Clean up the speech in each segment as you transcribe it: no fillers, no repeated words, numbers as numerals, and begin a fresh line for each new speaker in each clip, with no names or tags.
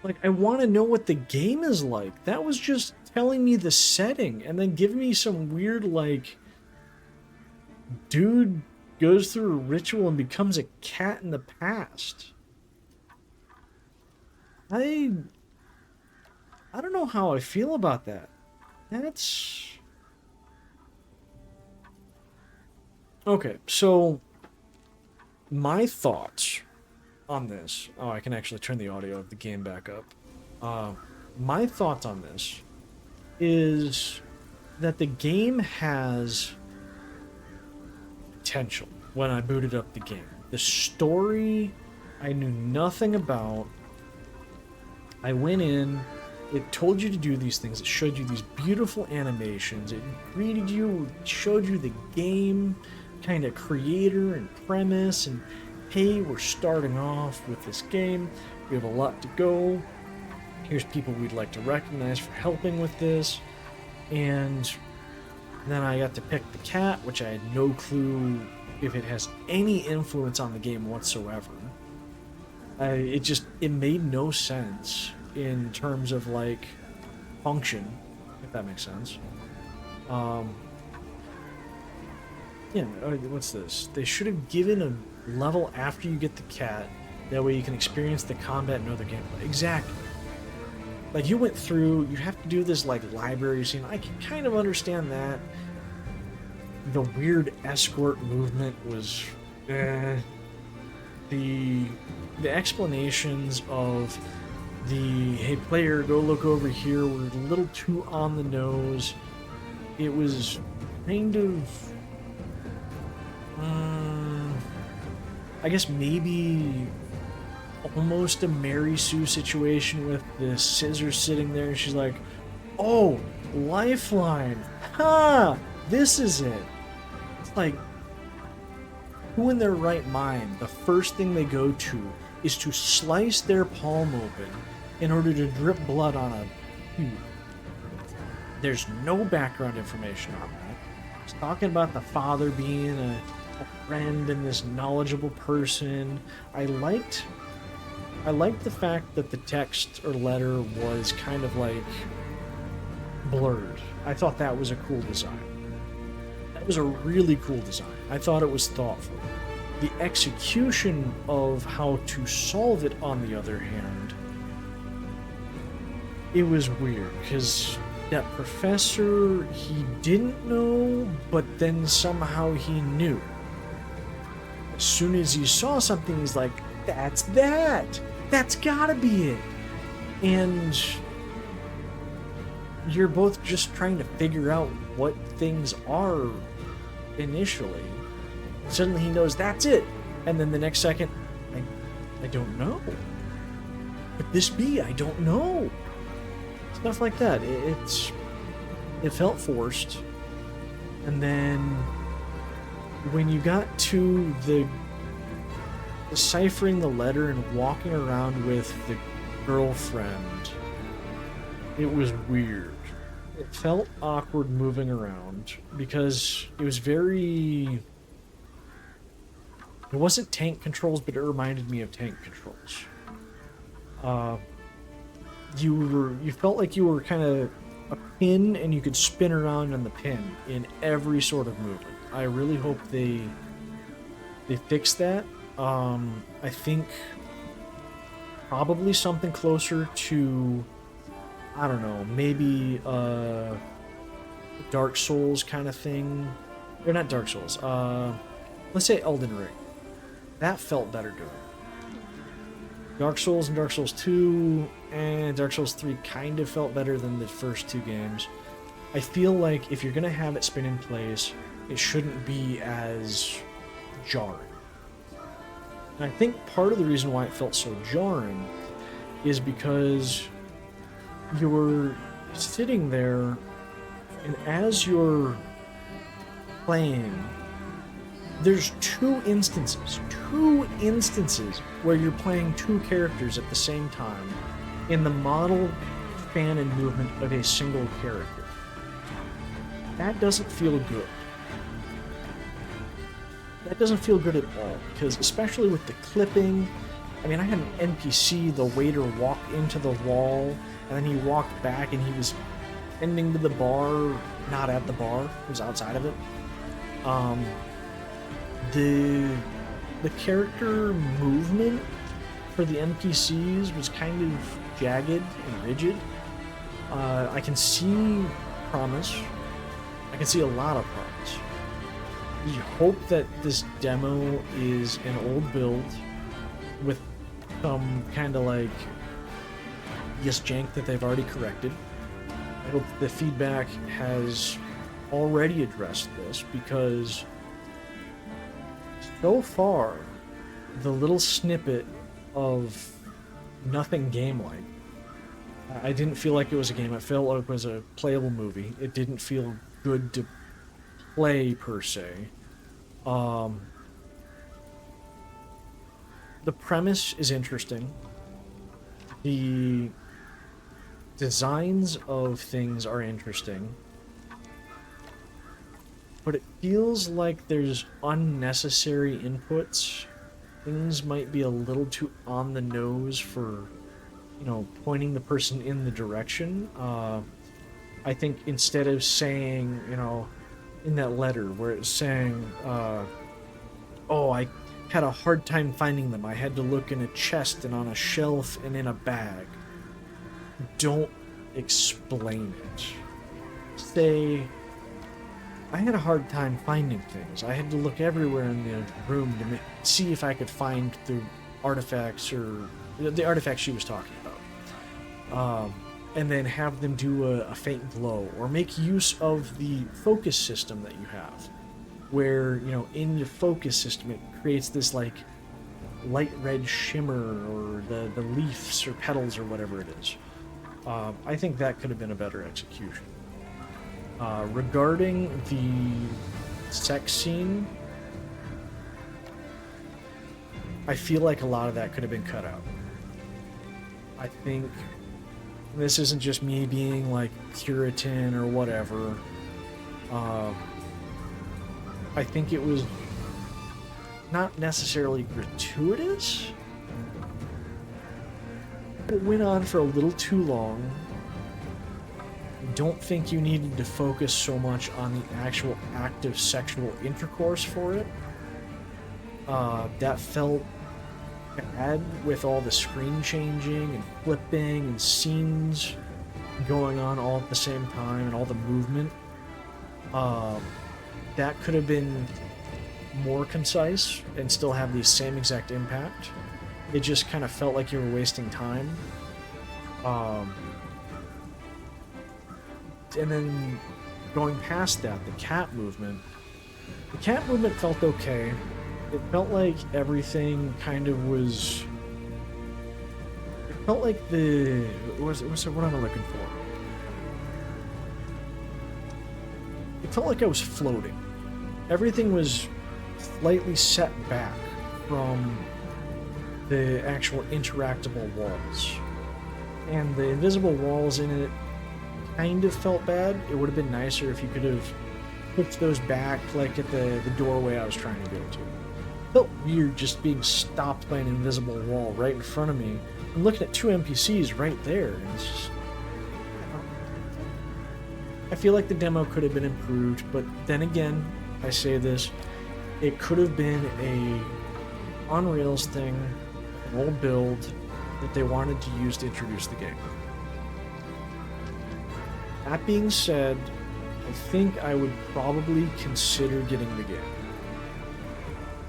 Like, I want to know what the game is like. That was just telling me the setting and then giving me some weird, like, dude goes through a ritual and becomes a cat in the past. I I don't know how I feel about that. That's okay. So my thoughts on this. Oh, I can actually turn the audio of the game back up. Uh, my thoughts on this is that the game has potential when I booted up the game. The story I knew nothing about. I went in, it told you to do these things, it showed you these beautiful animations, it greeted you, showed you the game kind of creator and premise, and hey, we're starting off with this game, we have a lot to go, here's people we'd like to recognize for helping with this, and then I got to pick the cat, which I had no clue if it has any influence on the game whatsoever. It made no sense in terms of like function, if that makes sense. Um, yeah, what's this? They should have given a level after you get the cat. That way you can experience the combat and other gameplay. Exactly. Like you went through, you have to do this like library scene. I can kind of understand that. The weird escort movement was, the explanations of the hey player go look over here were a little too on the nose. It was kind of I guess maybe almost a Mary Sue situation with the scissors sitting there and she's like, oh, lifeline, ha, this is it. It's like, who in their right mind, the first thing they go to is to slice their palm open in order to drip blood on a tube? There's no background information on that. It's talking about the father being a friend and this knowledgeable person. I liked the fact that the text or letter was kind of like blurred. I thought that was a cool design. That was a really cool design. I thought it was thoughtful. The execution of how to solve it, on the other hand, it was weird because that professor, he didn't know, but then somehow he knew. As soon as he saw something, he's like, that's that! That's gotta be it! And you're both just trying to figure out what things are initially. Suddenly he knows that's it! And then the next second, I don't know. Could this be? I don't know. Stuff like that. It felt forced. And then when you got to the deciphering the letter and walking around with the girlfriend, it was weird. It felt awkward moving around because it was very... It wasn't tank controls, but it reminded me of tank controls. You felt like you were kind of a pin and you could spin around on the pin in every sort of movement. I really hope they fix that. I think probably something closer to, I don't know, maybe Dark Souls kind of thing. Or not Dark Souls. Let's say Elden Ring. That felt better to me. Dark Souls and Dark Souls 2 and Dark Souls 3 kind of felt better than the first two games. I feel like if you're going to have it spin in place, it shouldn't be as jarring. And I think part of the reason why it felt so jarring is because you were sitting there, and as you're playing, there's two instances where you're playing two characters at the same time in the model, span, and movement of a single character. That doesn't feel good. That doesn't feel good at all, because especially with the clipping I mean, I had an NPC, the waiter, walk into the wall, and then he walked back and he was ending to the bar, not at the bar, he was outside of it. Um, the character movement for the NPCs was kind of jagged and rigid. I can see promise. I can see a lot of promise. We hope that this demo is an old build with some kind of like yes jank that they've already corrected. I hope the feedback has already addressed this, because so far the little snippet of nothing game-like, I didn't feel like it was a game. I felt like it was a playable movie. It didn't feel good to play per se. The premise is interesting. The designs of things are interesting. But it feels like there's unnecessary inputs. Things might be a little too on the nose for, you know, pointing the person in the direction. I think instead of saying, you know, in that letter where it's saying, oh, I had a hard time finding them. I had to look in a chest and on a shelf and in a bag. Don't explain it. Say, I had a hard time finding things. I had to look everywhere in the room to see if I could find the artifacts or the artifacts she was talking about. And then have them do a faint glow, or make use of the focus system that you have, where, you know, in your focus system it creates this like light red shimmer, or the leaves or petals or whatever it is. I think that could have been a better execution. Regarding the sex scene, I feel like a lot of that could have been cut out. I think this isn't just me being like Puritan or whatever. I think it was not necessarily gratuitous. It went on for a little too long. I don't think you needed to focus so much on the actual active sexual intercourse for it. That felt bad with all the screen changing and flipping and scenes going on all at the same time and all the movement. That could have been more concise and still have the same exact impact. It just kind of felt like you were wasting time. And then going past that, the cat movement felt okay. It felt like everything kind of was... It felt like what am I looking for? It felt like I was floating. Everything was slightly set back from the actual interactable walls. And the invisible walls in it kind of felt bad. It would have been nicer if you could have pushed those back, like at the doorway I was trying to go to. It felt weird just being stopped by an invisible wall right in front of me. I'm looking at two NPCs right there, and it's just... I feel like the demo could have been improved, but then again, I say this, it could have been a on-rails thing, an old build that they wanted to use to introduce the game. That being said, I think I would probably consider getting the game.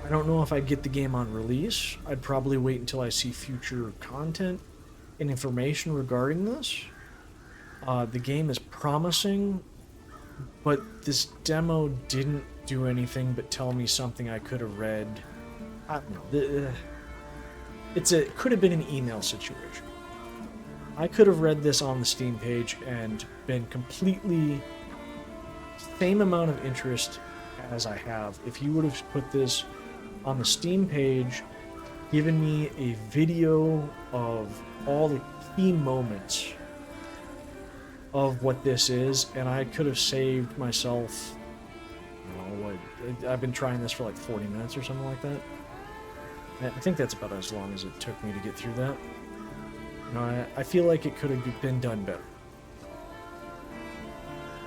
I don't know if I'd get the game on release. I'd probably wait until I see future content and information regarding this. The game is promising, but this demo didn't do anything but tell me something I could have read. I don't know. It could have been an email situation. I could have read this on the Steam page and been completely same amount of interest as I have if you would have put this on the Steam page, given me a video of all the key moments of what this is, and I could have saved myself, you know, I've been trying this for like 40 minutes or something like that. I think that's about as long as it took me to get through that. You know, I feel like it could have been done better.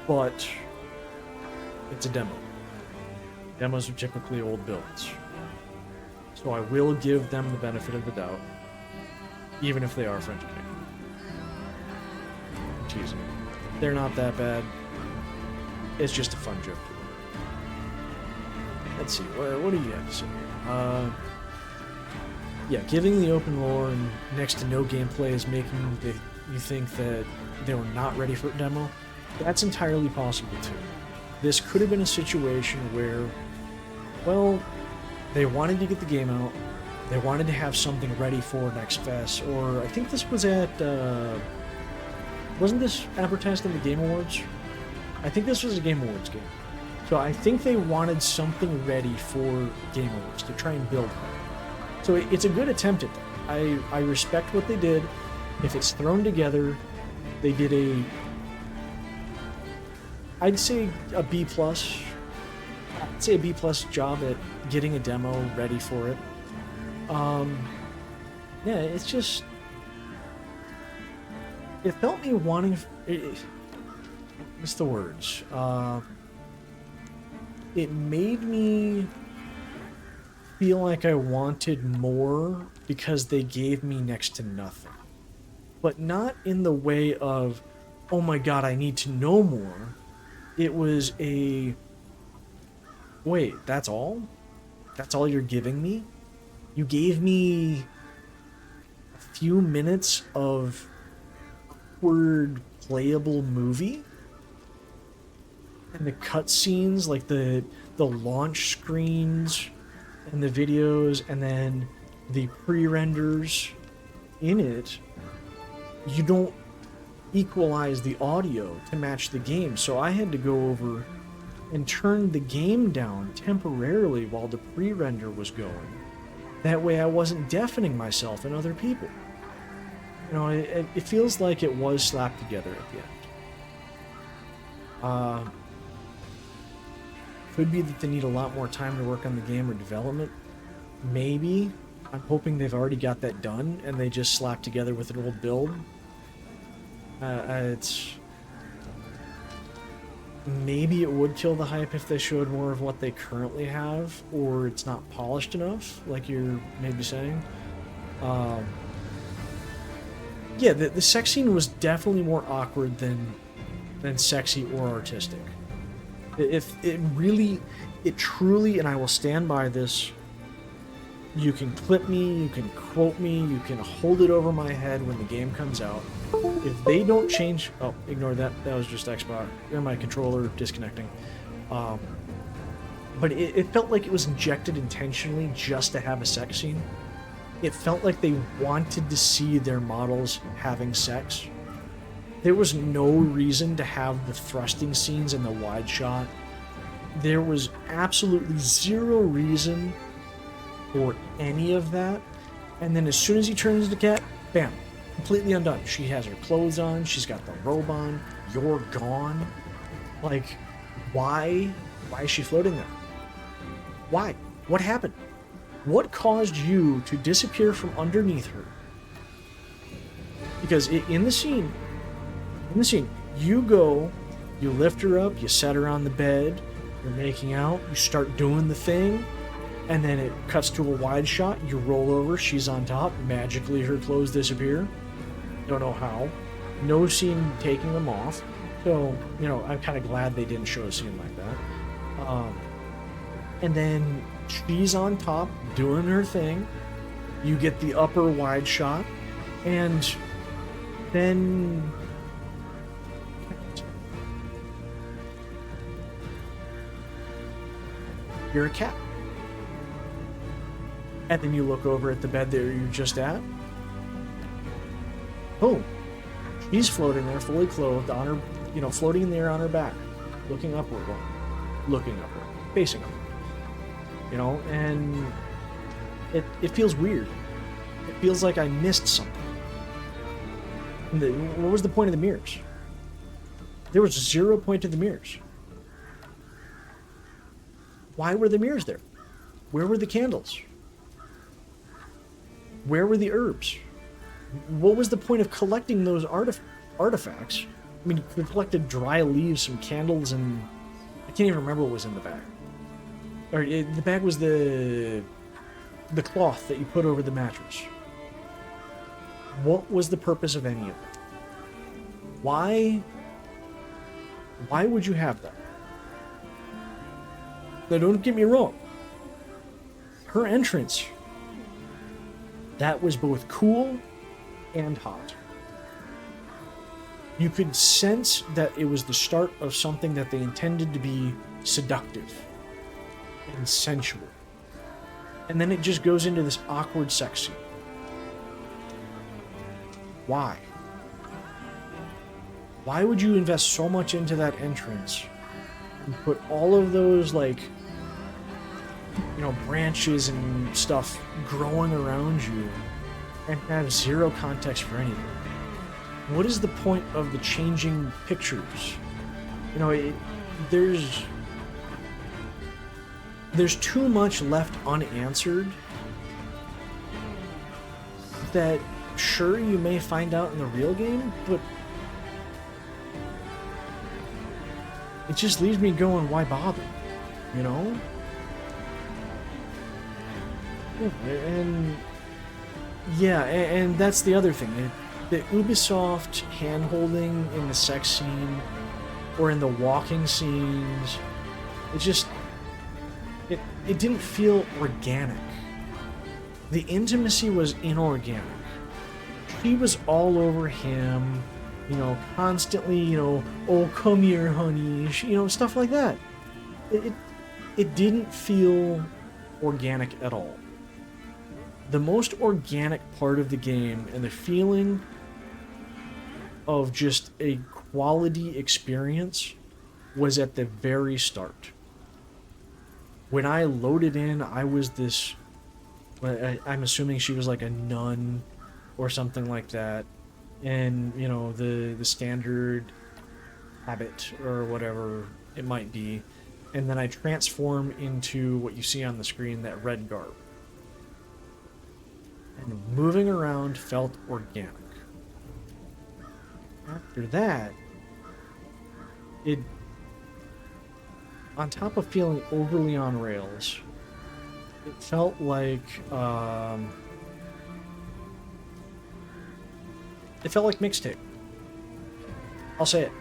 But it's a demo. Demos are typically old builds. So I will give them the benefit of the doubt, even if they are French Canadian. Teasing. They're not that bad. It's just a fun joke. Let's see, what do you have to say here? Yeah, giving the open lore and next to no gameplay is making you think that they were not ready for a demo. That's entirely possible too. This could have been a situation where, well, they wanted to get the game out, they wanted to have something ready for next fest, or I think this was at, wasn't this advertised in the Game Awards? I think this was a Game Awards game. So I think they wanted something ready for Game Awards to try and build that. So it's a good attempt at that. I respect what they did. If it's thrown together, they did I'd say a B+. I'd say a B+ job at getting a demo ready for it. Yeah, it's just... It felt me wanting... What's the words? It made me feel like I wanted more because they gave me next to nothing. But not in the way of, oh my god, I need to know more. It was a... Wait, that's all? That's all you're giving me? You gave me a few minutes of awkward, playable movie? And the cutscenes, like the launch screens and the videos, and then the pre-renders in it, you don't equalize the audio to match the game. So I had to go over and turn the game down temporarily while the pre-render was going. That way I wasn't deafening myself and other people. You know, it feels like it was slapped together at the end. Could be that they need a lot more time to work on the game or development. Maybe. I'm hoping they've already got that done and they just slapped together with an old build. It's... Maybe it would kill the hype if they showed more of what they currently have, or it's not polished enough, like you're maybe saying. Yeah, the sex scene was definitely more awkward than sexy or artistic. If it really, it truly, and I will stand by this, you can clip me, you can quote me, you can hold it over my head when the game comes out. If they don't change... Oh, ignore that. That was just Xbox. My controller disconnecting. But it felt like it was injected intentionally just to have a sex scene. It felt like they wanted to see their models having sex. There was no reason to have the thrusting scenes in the wide shot. There was absolutely zero reason for any of that. And then as soon as he turns the cat, bam, completely undone. She has her clothes on, she's got the robe on, you're gone. Like, why? Why is she floating there? Why? What happened? What caused you to disappear from underneath her? Because in the scene, you go, you lift her up, you set her on the bed, you're making out, you start doing the thing, and then it cuts to a wide shot, you roll over, she's on top, magically her clothes disappear. Don't know how. No scene taking them off. So, you know, I'm kind of glad they didn't show a scene like that. And then she's on top doing her thing. You get the upper wide shot, and then you're a cat. And then you look over at the bed that you're just at. Boom. She's floating there, fully clothed, on her, you know, floating in the air on her back, looking upward, facing upward. You know, and it feels weird. It feels like I missed something. What was the point of the mirrors? There was 0 point to the mirrors. Why were the mirrors there? Where were the candles? Where were the herbs? What was the point of collecting those artifacts? I mean, you collected dry leaves, some candles, and I can't even remember what was in the bag. The bag was the cloth that you put over the mattress. What was the purpose of any of it? Why would you have that? Now, don't get me wrong. Her entrance, that was both cool and hot. You could sense that it was the start of something that they intended to be seductive and sensual. And then it just goes into this awkward sex scene. Why? Why would you invest so much into that entrance and put all of those, like, you know, branches and stuff growing around you and have zero context for anything? What is the point of the changing pictures? You know, there's too much left unanswered that, sure, you may find out in the real game, but it just leaves me going, why bother? You know? And that's the other thing. The Ubisoft hand-holding in the sex scene or in the walking scenes, it didn't feel organic. The intimacy was inorganic. She was all over him, you know, constantly, you know, oh, come here, honey, you know, stuff like that. It didn't feel organic at all. The most organic part of the game and the feeling of just a quality experience was at the very start. When I loaded in, I was this, I'm assuming she was like a nun or something like that, and, you know, the standard habit or whatever it might be, and then I transform into what you see on the screen, that red garb. And moving around felt organic. After that, it, on top of feeling overly on rails, it felt like mixtape. I'll say it.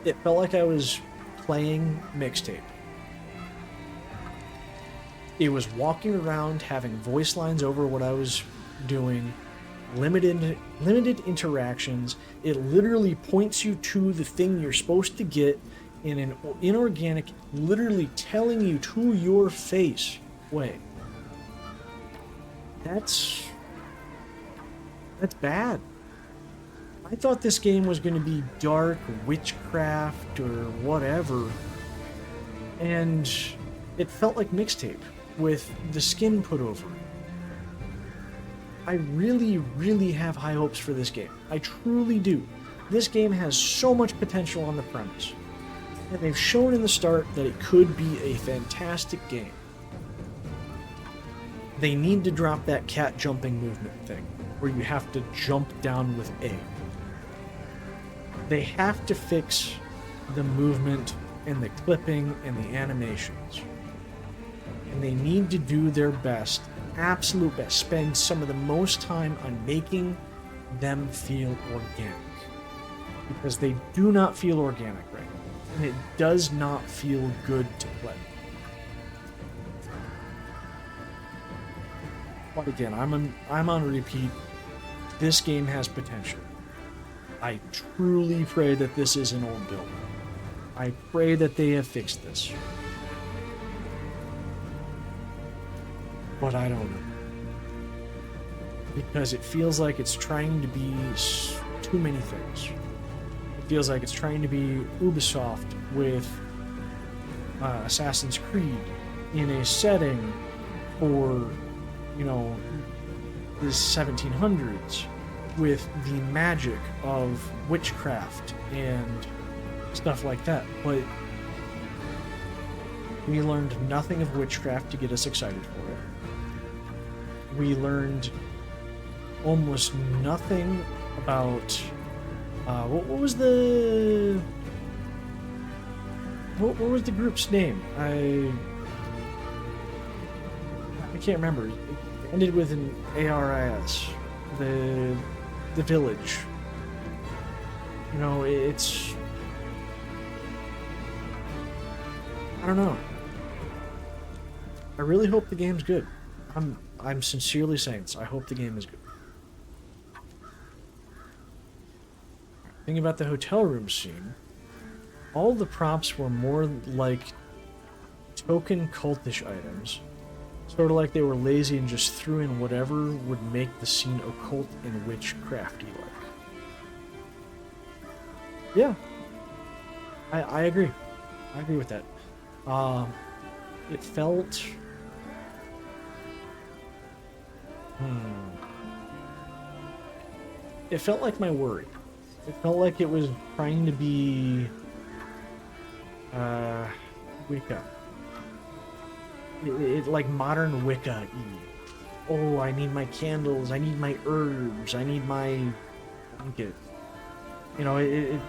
It felt like I was playing mixtape. It was walking around, having voice lines over what I was doing, limited interactions. It literally points you to the thing you're supposed to get in an inorganic, literally telling you to your face way. That's bad. I thought this game was going to be dark witchcraft or whatever, and it felt like mixtape with the skin put over it. I really, really have high hopes for this game. I truly do. This game has so much potential on the premise, and they've shown in the start that it could be a fantastic game. They need to drop that cat jumping movement thing, where you have to jump down with A. They have to fix the movement and the clipping and the animations. And they need to do their best, absolute best, spend some of the most time on making them feel organic. Because they do not feel organic right now. And it does not feel good to play. But again, I'm on repeat. This game has potential. I truly pray that this is an old build. I pray that they have fixed this. But I don't know. Because it feels like it's trying to be too many things. It feels like it's trying to be Ubisoft with Assassin's Creed in a setting for, you know, the 1700s with the magic of witchcraft and stuff like that. But we learned nothing of witchcraft to get us excited for it. we learned almost nothing about what was the what was the group's name? I can't remember. It ended with an ARIS. The village. You know, it's I don't know. I really hope the game's good. I'm sincerely saying this. I hope the game is good. Thinking about the hotel room scene, all the props were more like token cultish items. Sort of like they were lazy and just threw in whatever would make the scene occult and witchcrafty like. Yeah. I agree. I agree with that. It felt... It felt like my worry. It felt like it was trying to be... Wicca. It like modern Wicca-y. Oh, I need my candles, I need my herbs, I need my blanket. You know, it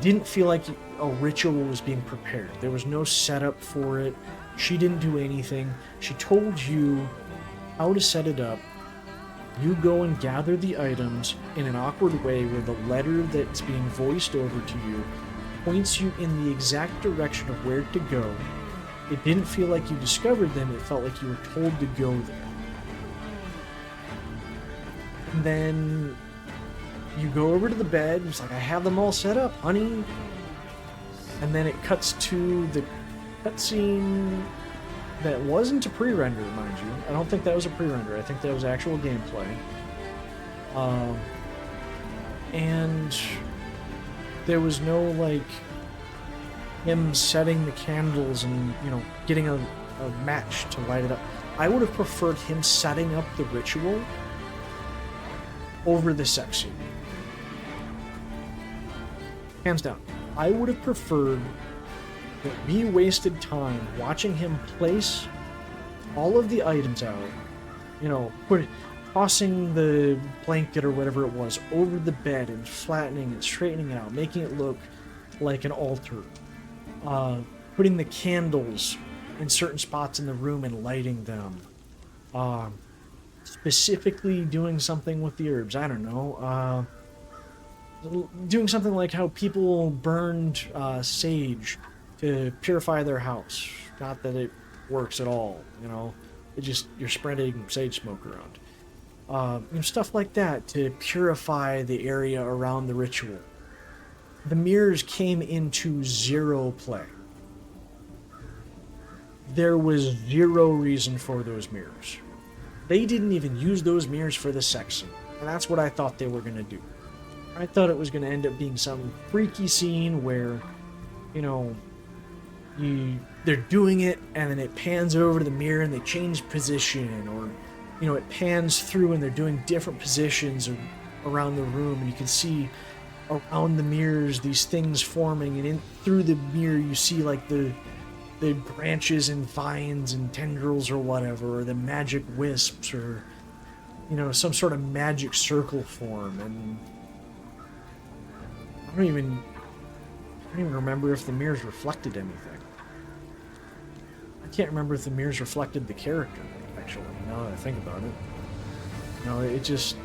didn't feel like a ritual was being prepared. There was no setup for it. She didn't do anything. She told you how to set it up. You go and gather the items in an awkward way where the letter that's being voiced over to you points you in the exact direction of where to go. It didn't feel like you discovered them, it felt like you were told to go there. And then you go over to the bed, it's like, I have them all set up, honey. And then it cuts to the cutscene that wasn't a pre-render, mind you. I don't think that was a pre-render, I think that was actual gameplay. And there was no, like, him setting the candles and, you know, getting a match to light it up. I would have preferred him setting up the ritual over the sex scene. Hands down. I would have preferred that we wasted time watching him place all of the items out, you know, tossing the blanket or whatever it was over the bed and flattening and straightening it out, making it look like an altar. Putting the candles in certain spots in the room and lighting them. Specifically doing something with the herbs. I don't know. Doing something like how people burned sage to purify their house. Not that it works at all, you know. It just, you're spreading sage smoke around. You know, stuff like that to purify the area around the ritual. The mirrors came into zero play. There was zero reason for those mirrors. They didn't even use those mirrors for the sex scene, and that's what I thought they were going to do. I thought it was going to end up being some freaky scene where, you know, they're doing it, and then it pans over to the mirror and they change position, or, you know, it pans through and they're doing different positions around the room, and you can see around the mirrors these things forming, and through the mirror you see like the branches and vines and tendrils or whatever, or the magic wisps, or, you know, some sort of magic circle form. And I don't even remember if the mirrors reflected anything. I can't remember if the mirrors reflected the character, actually, now that I think about it. No, it just,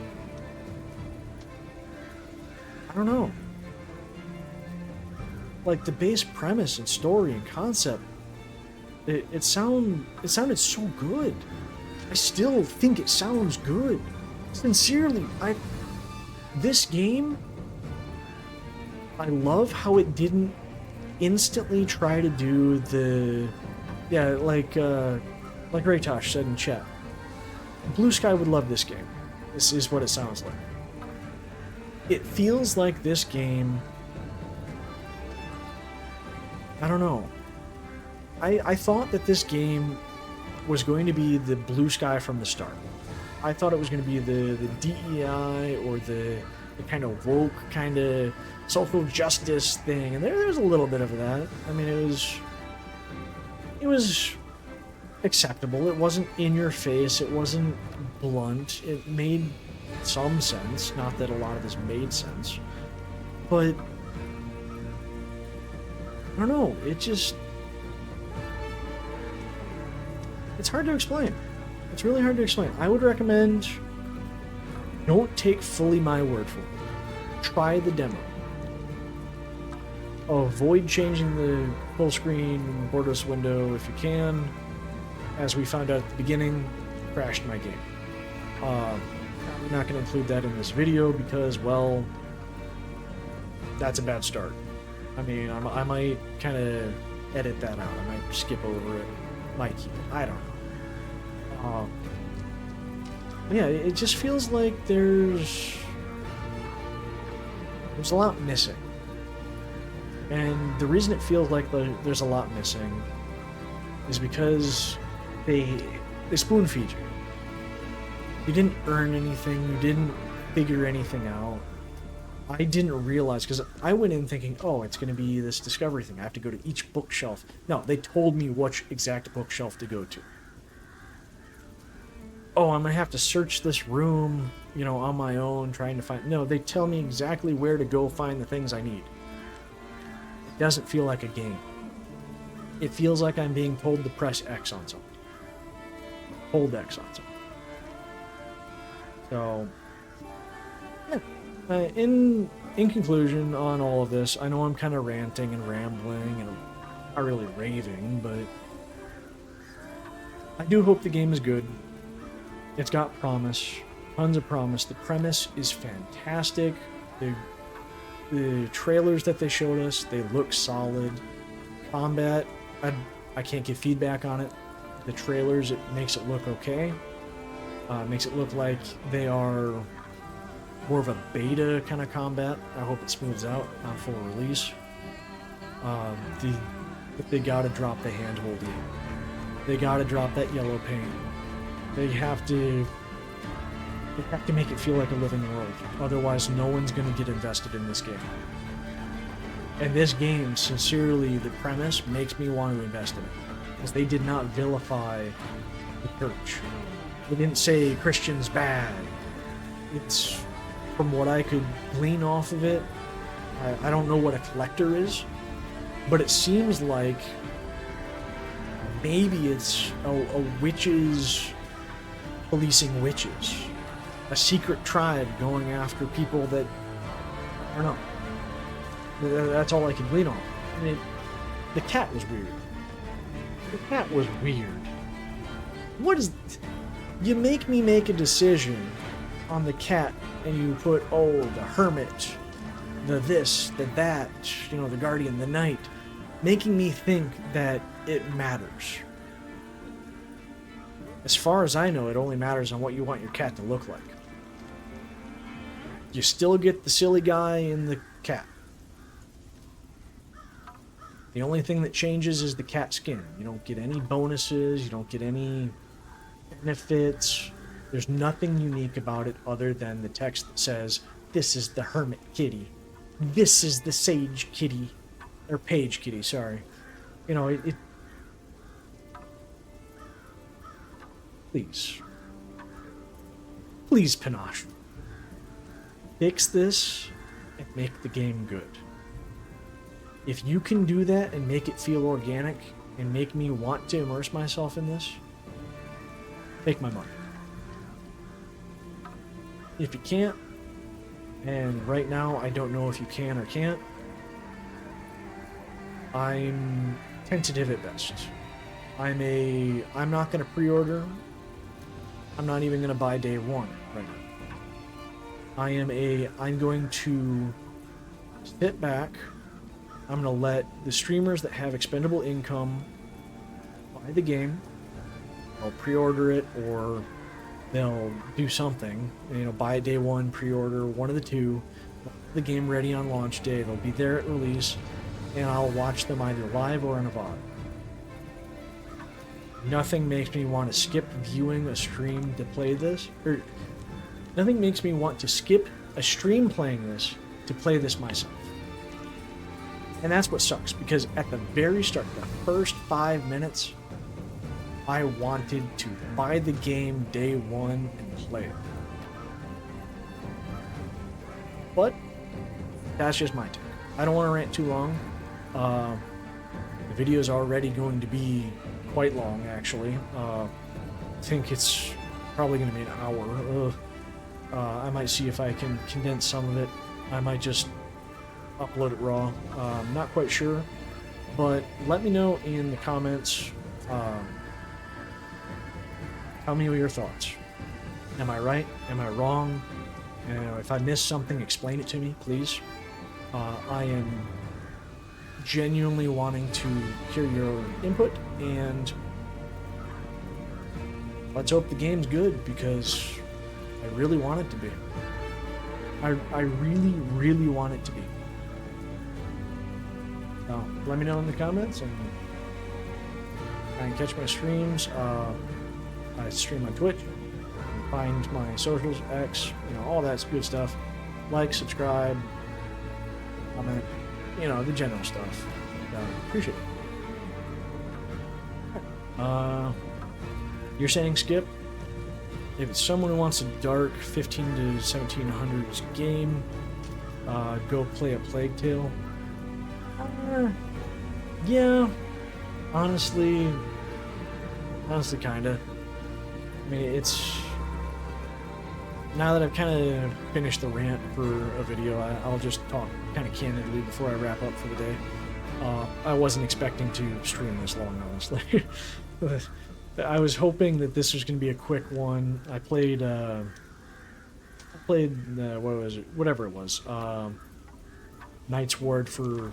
I don't know. Like, the base premise and story and concept, it sounded so good. I still think it sounds good. Sincerely, this game, I love how it didn't instantly try to do the, yeah, like Raytosh said in chat. Blue Sky would love this game. This is what it sounds like. It feels like this game, I don't know. I thought that this game was going to be the Blue Sky from the start. I thought it was going to be the DEI or the kind of woke, kind of social justice thing, and there's a little bit of that. I mean, it was acceptable. It wasn't in your face. It wasn't blunt. It made some sense. Not that a lot of this made sense. But I don't know. It's hard to explain. It's really hard to explain. I would recommend don't take fully my word for it. Try the demo. Avoid changing the full screen borderless window if you can. As we found out at the beginning, crashed my game. I'm not going to include that in this video because, well, that's a bad start. I mean, I might kind of edit that out. I might skip over it. Might keep it. I don't know. Yeah, it just feels like there's a lot missing. And the reason it feels like there's a lot missing is because they spoon feed you. You didn't earn anything. You didn't figure anything out. I didn't realize, because I went in thinking, oh, it's going to be this discovery thing. I have to go to each bookshelf. No, they told me which exact bookshelf to go to. Oh, I'm going to have to search this room, on my own, trying to find... No, they tell me exactly where to go find the things I need. It doesn't feel like a game. It feels like I'm being told to press X on something. Hold X on something. So, yeah. In conclusion on all of this, I know I'm kind of ranting and rambling and I'm not really raving, but I do hope the game is good. It's got promise, tons of promise. The premise is fantastic. The trailers that they showed us, they look solid. Combat, I can't get feedback on it. The trailers, it makes it look okay. Makes it look like they are more of a beta kind of combat. I hope it smooths out on full release. They gotta drop the hand-holding. They gotta drop that yellow paint. They have to make it feel like a living world. Otherwise, no one's gonna get invested in this game. And this game, sincerely, the premise makes me want to invest in it. Because they did not vilify the church. They didn't say Christian's bad. It's, from what I could glean off of it, I don't know what a collector is, but it seems like maybe it's a witches policing witches. A secret tribe going after people that, I don't know. That's all I can glean on. I mean, the cat was weird. The cat was weird. What is... You make me make a decision on the cat, and you put, oh, the hermit, the this, the that, the guardian, the knight, making me think that it matters. As far as I know, it only matters on what you want your cat to look like. You still get the silly guy and the cat. The only thing that changes is the cat skin. You don't get any bonuses, you don't get any benefits. There's nothing unique about it other than the text that says, this is the hermit kitty. This is the sage kitty. Or page kitty, sorry. Please. Please, Panache. Fix this and make the game good. If you can do that and make it feel organic and make me want to immerse myself in this, take my money. If you can't, and right now I don't know if you can or can't, I'm tentative at best. I'm not going to pre-order. I'm not even going to buy day one right now. I'm going to sit back. I'm going to let the streamers that have expendable income buy the game. They'll pre-order it, or they'll do something. Buy it day one, pre-order, one of the two. The game ready on launch day. They'll be there at release, and I'll watch them either live or in a VOD. Nothing makes me want to skip viewing a stream to play this, or nothing makes me want to skip a stream playing this to play this myself. And that's what sucks, because at the very start, the first 5 minutes, I wanted to buy the game day one and play it. But that's just my take. I don't want to rant too long. The video is already going to be quite long, actually. I think it's probably going to be an hour. I might see if I can condense some of it. I might just upload it raw. I'm not quite sure. But let me know in the comments. Tell me your thoughts. Am I right? Am I wrong? If I missed something, explain it to me, please. I am genuinely wanting to hear your input, and let's hope the game's good, because I really want it to be. I really, really want it to be. So, let me know in the comments, and I can catch my streams. I stream on Twitch. Find my socials, X, all that good stuff. Like, subscribe, comment, the general stuff. Appreciate it. You're saying skip? If it's someone who wants a dark 15 to 1700s game, go play a Plague Tale. Yeah, honestly, kinda. I mean, it's... Now that I've kind of finished the rant for a video, I'll just talk kind of candidly before I wrap up for the day. I wasn't expecting to stream this long, honestly. I was hoping that this was going to be a quick one. I played what was it? Whatever it was. Knight's Ward for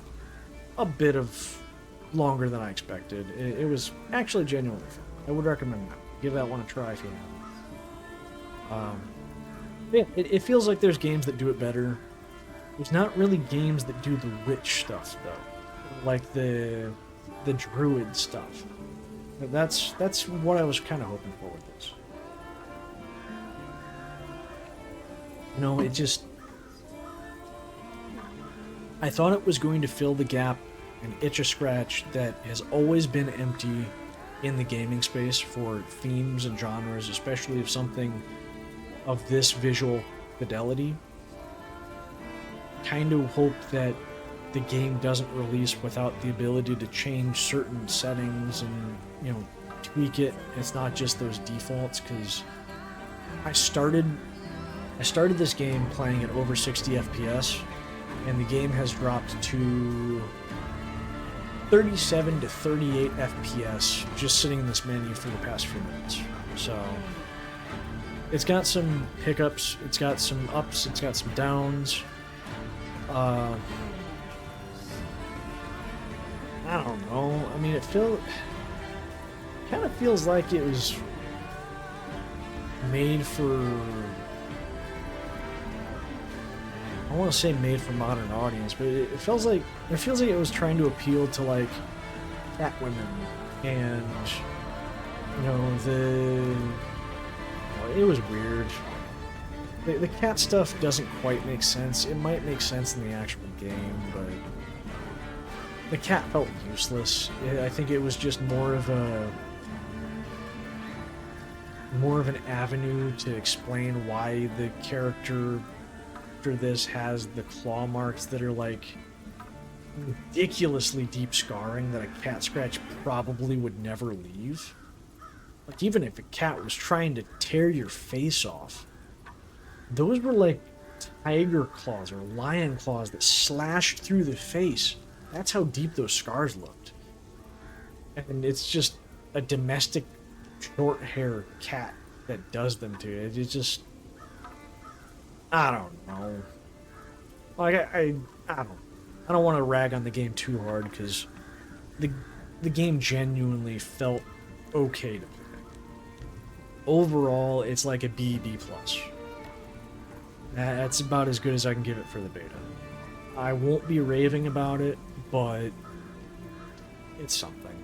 a bit of longer than I expected. It was actually genuinely fun. I would recommend that. Give that one a try if you haven't. Yeah, it feels like there's games that do it better. There's not really games that do the witch stuff, though. Like the druid stuff. That's what I was kind of hoping for with this. It just... I thought it was going to fill the gap and itch a scratch that has always been empty in the gaming space for themes and genres, especially of something of this visual fidelity. Kind of hope that the game doesn't release without the ability to change certain settings and, tweak it. It's not just those defaults, because I started this game playing at over 60 FPS, and the game has dropped to 37 to 38 FPS just sitting in this menu for the past few minutes. So it's got some hiccups, it's got some ups, it's got some downs. I don't know. I mean, it kind of feels like it was made for... I want to say made for modern audience, but it feels like it was trying to appeal to like cat women, and it was weird. The cat stuff doesn't quite make sense. It might make sense in the actual game, but the cat felt useless. I think it was just more of an avenue to explain why the character after this has the claw marks that are like ridiculously deep scarring that a cat scratch probably would never leave. Like, even if a cat was trying to tear your face off, those were like tiger claws or lion claws that slashed through the face. That's how deep those scars looked. And it's just a domestic short hair cat that does them to you. It's just... I don't know. Like, I don't want to rag on the game too hard, because the game genuinely felt okay to play. Overall, it's like a B+. That's about as good as I can give it for the beta. I won't be raving about it, but it's something.